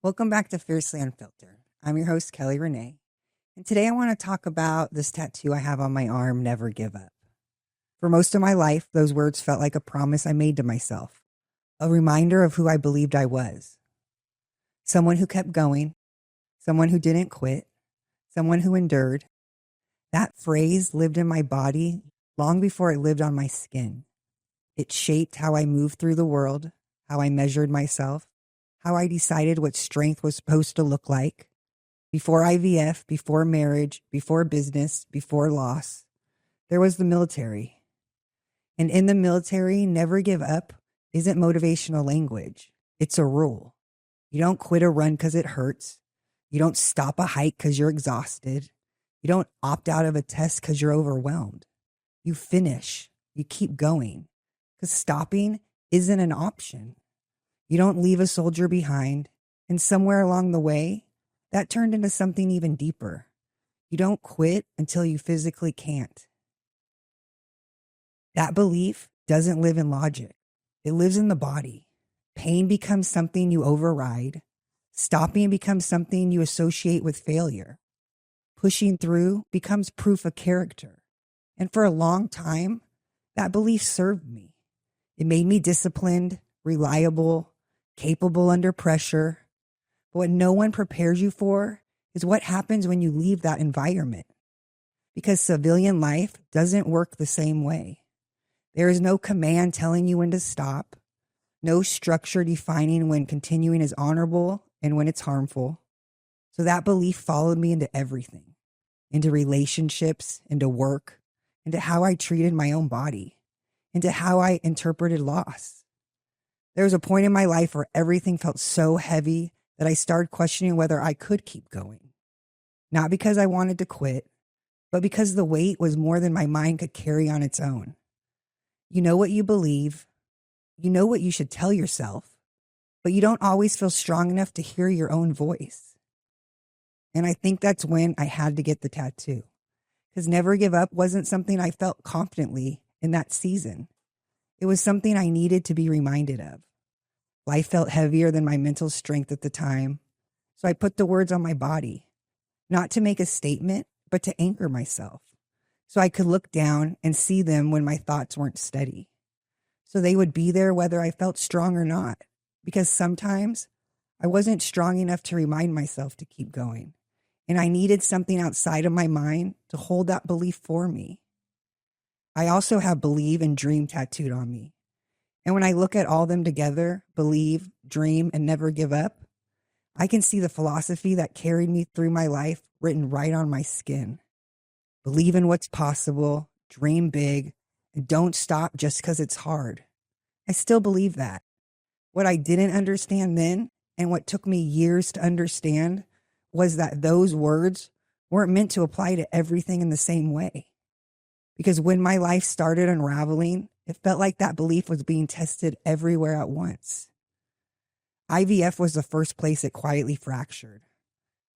Welcome back to Fiercely Unfiltered. I'm your host, Kelly Renee. And today I want to talk about this tattoo I have on my arm, Never Give Up. For most of my life, those words felt like a promise I made to myself, a reminder of who I believed I was. Someone who kept going, someone who didn't quit, someone who endured. That phrase lived in my body long before it lived on my skin. It shaped how I moved through the world, how I measured myself, how I decided what strength was supposed to look like. Before IVF, before marriage, before business, before loss, there was the military. And in the military, never give up isn't motivational language. It's a rule. You don't quit a run because it hurts. You don't stop a hike because you're exhausted. You don't opt out of a test because you're overwhelmed. You finish. You keep going. Because stopping isn't an option. You don't leave a soldier behind. And somewhere along the way, that turned into something even deeper. You don't quit until you physically can't. That belief doesn't live in logic. It lives in the body. Pain becomes something you override. Stopping becomes something you associate with failure. Pushing through becomes proof of character. And for a long time, that belief served me. It made me disciplined, reliable, capable under pressure. But what no one prepares you for is what happens when you leave that environment. Because civilian life doesn't work the same way. There is no command telling you when to stop, no structure defining when continuing is honorable and when it's harmful. So that belief followed me into everything, into relationships, into work, into how I treated my own body, into how I interpreted loss. There was a point in my life where everything felt so heavy that I started questioning whether I could keep going. Not because I wanted to quit, but because the weight was more than my mind could carry on its own. You know what you believe, you know what you should tell yourself, but you don't always feel strong enough to hear your own voice. And I think that's when I had to get the tattoo. Because never give up wasn't something I felt confidently in that season. It was something I needed to be reminded of. Life felt heavier than my mental strength at the time. So I put the words on my body, not to make a statement, but to anchor myself. So I could look down and see them when my thoughts weren't steady. So they would be there whether I felt strong or not. Because sometimes I wasn't strong enough to remind myself to keep going. And I needed something outside of my mind to hold that belief for me. I also have believe and dream tattooed on me. And when I look at all them together, believe, dream, and never give up, I can see the philosophy that carried me through my life written right on my skin. Believe in what's possible, dream big, and don't stop just because it's hard. I still believe that. What I didn't understand then, and what took me years to understand, was that those words weren't meant to apply to everything in the same way. Because when my life started unraveling, it felt like that belief was being tested everywhere at once. IVF was the first place it quietly fractured.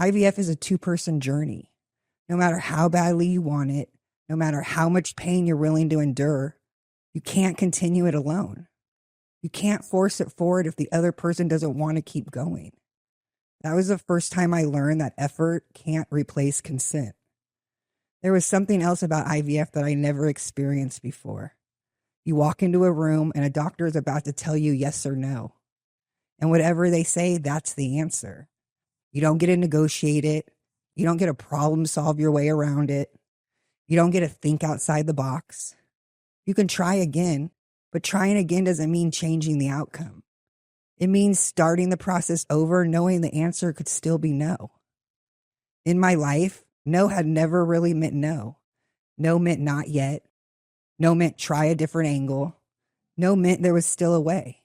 IVF is a two-person journey. No matter how badly you want it, no matter how much pain you're willing to endure, you can't continue it alone. You can't force it forward if the other person doesn't want to keep going. That was the first time I learned that effort can't replace consent. There was something else about IVF that I never experienced before. You walk into a room and a doctor is about to tell you yes or no. And whatever they say, that's the answer. You don't get to negotiate it. You don't get to problem solve your way around it. You don't get to think outside the box. You can try again, but trying again doesn't mean changing the outcome. It means starting the process over, knowing the answer could still be no. In my life, no had never really meant no. No meant not yet. No meant try a different angle. No meant there was still a way.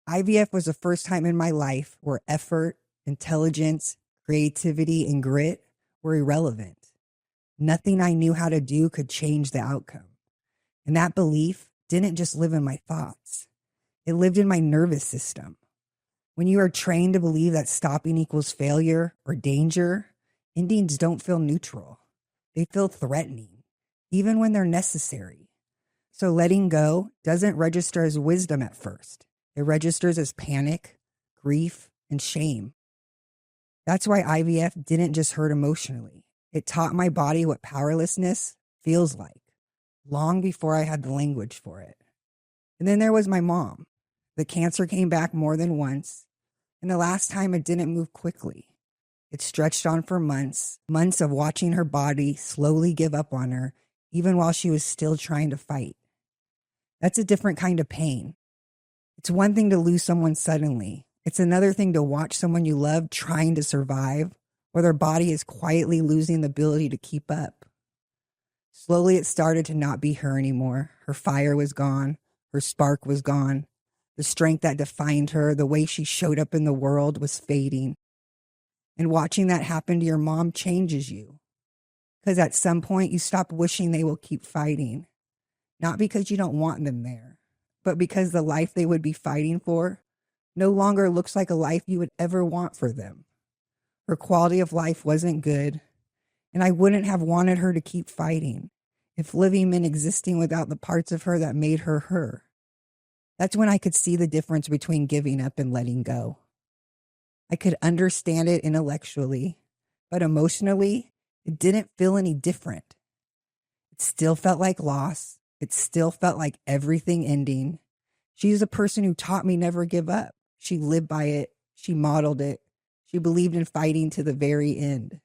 IVF was the first time in my life where effort, intelligence, creativity, and grit were irrelevant. Nothing I knew how to do could change the outcome. And that belief didn't just live in my thoughts. It lived in my nervous system. When you are trained to believe that stopping equals failure or danger, endings don't feel neutral. They feel threatening, even when they're necessary. So letting go doesn't register as wisdom at first. It registers as panic, grief, and shame. That's why IVF didn't just hurt emotionally. It taught my body what powerlessness feels like, long before I had the language for it. And then there was my mom. The cancer came back more than once, and the last time it didn't move quickly. It stretched on for months, months of watching her body slowly give up on her, even while she was still trying to fight. That's a different kind of pain. It's one thing to lose someone suddenly. It's another thing to watch someone you love trying to survive, or their body is quietly losing the ability to keep up. Slowly, it started to not be her anymore. Her fire was gone. Her spark was gone. The strength that defined her, the way she showed up in the world, was fading. And watching that happen to your mom changes you. Because at some point, you stop wishing they will keep fighting. Not because you don't want them there, but because the life they would be fighting for no longer looks like a life you would ever want for them. Her quality of life wasn't good, and I wouldn't have wanted her to keep fighting if living meant existing without the parts of her that made her her. That's when I could see the difference between giving up and letting go. I could understand it intellectually, but emotionally, it didn't feel any different. It still felt like loss. It still felt like everything ending. She's a person who taught me never give up. She lived by it. She modeled it. She believed in fighting to the very end.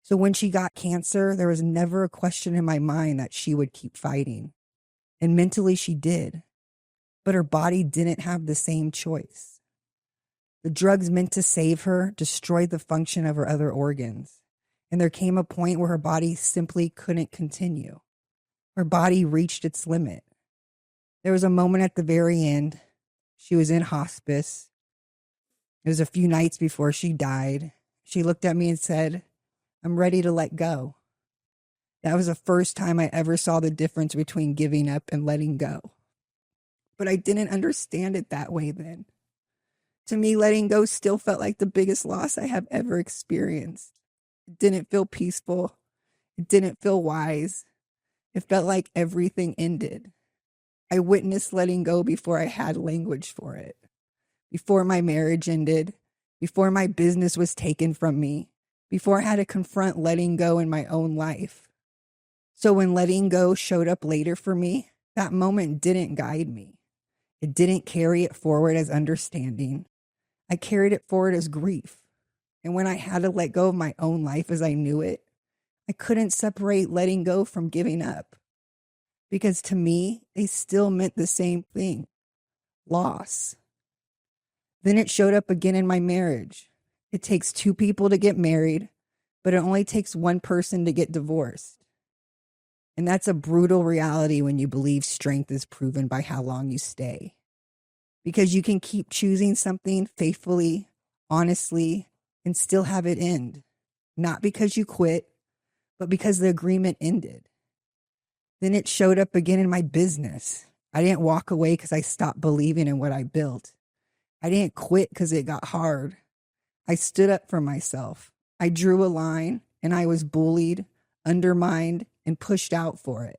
So when she got cancer, there was never a question in my mind that she would keep fighting. And mentally she did. But her body didn't have the same choice. The drugs meant to save her destroyed the function of her other organs. And there came a point where her body simply couldn't continue. Her body reached its limit. There was a moment at the very end. She was in hospice. It was a few nights before she died. She looked at me and said, "I'm ready to let go." That was the first time I ever saw the difference between giving up and letting go. But I didn't understand it that way then. To me, letting go still felt like the biggest loss I have ever experienced. It didn't feel peaceful. It didn't feel wise. It felt like everything ended. I witnessed letting go before I had language for it. Before my marriage ended, before my business was taken from me, before I had to confront letting go in my own life. So when letting go showed up later for me, that moment didn't guide me. It didn't carry it forward as understanding. I carried it forward as grief. And when I had to let go of my own life as I knew it, I couldn't separate letting go from giving up. Because to me, they still meant the same thing: loss. Then it showed up again in my marriage. It takes two people to get married, but it only takes one person to get divorced. And that's a brutal reality when you believe strength is proven by how long you stay. Because you can keep choosing something faithfully, honestly, and still have it end. Not because you quit, but because the agreement ended. Then it showed up again in my business. I didn't walk away because I stopped believing in what I built. I didn't quit because it got hard. I stood up for myself. I drew a line, and I was bullied, undermined, and pushed out for it.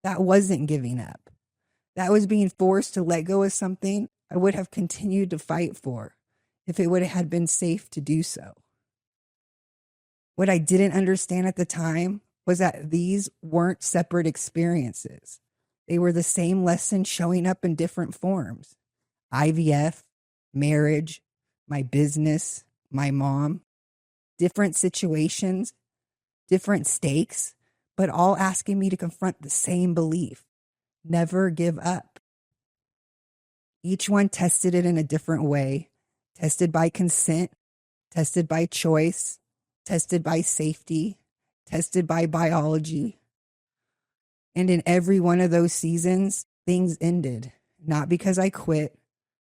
That wasn't giving up. That was being forced to let go of something I would have continued to fight for if it would have been safe to do so. What I didn't understand at the time was that these weren't separate experiences. They were the same lesson showing up in different forms. IVF, marriage, my business, my mom, different situations, different stakes, but all asking me to confront the same belief: never give up. Each one tested it in a different way, tested by consent, tested by choice, tested by safety, tested by biology. And in every one of those seasons, things ended, not because I quit,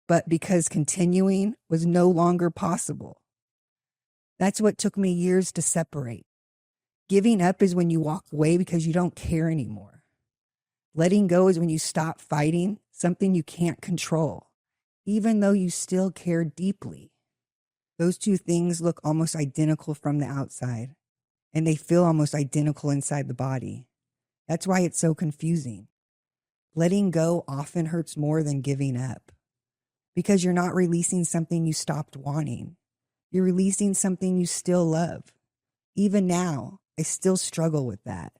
but because continuing was no longer possible. That's what took me years to separate. Giving up is when you walk away because you don't care anymore. Letting go is when you stop fighting something you can't control, even though you still care deeply. Those two things look almost identical from the outside, and they feel almost identical inside the body. That's why it's so confusing. Letting go often hurts more than giving up, because you're not releasing something you stopped wanting. You're releasing something you still love. Even now, I still struggle with that.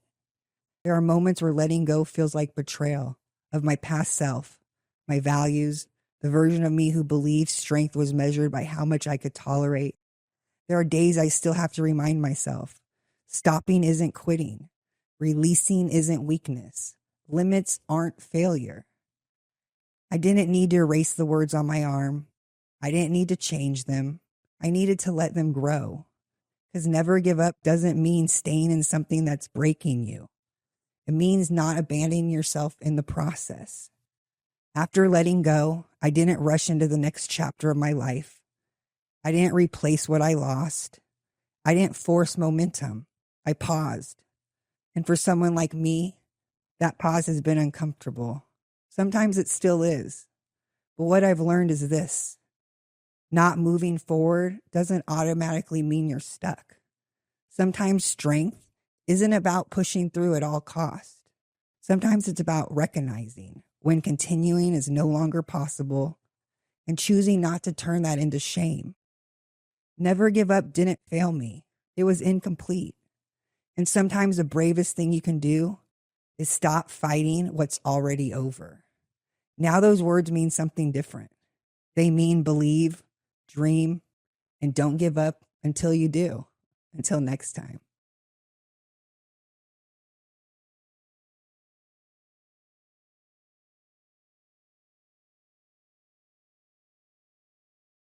There are moments where letting go feels like betrayal of my past self, my values, the version of me who believed strength was measured by how much I could tolerate. There are days I still have to remind myself, stopping isn't quitting. Releasing isn't weakness. Limits aren't failure. I didn't need to erase the words on my arm. I didn't need to change them. I needed to let them grow. Because never give up doesn't mean staying in something that's breaking you. It means not abandoning yourself in the process. After letting go, I didn't rush into the next chapter of my life. I didn't replace what I lost. I didn't force momentum. I paused. And for someone like me, that pause has been uncomfortable. Sometimes it still is. But what I've learned is this: not moving forward doesn't automatically mean you're stuck. Sometimes strength isn't about pushing through at all costs. Sometimes it's about recognizing when continuing is no longer possible and choosing not to turn that into shame. Never give up didn't fail me. It was incomplete. And sometimes the bravest thing you can do is stop fighting what's already over. Now those words mean something different. They mean believe, dream, and don't give up until you do. Until next time.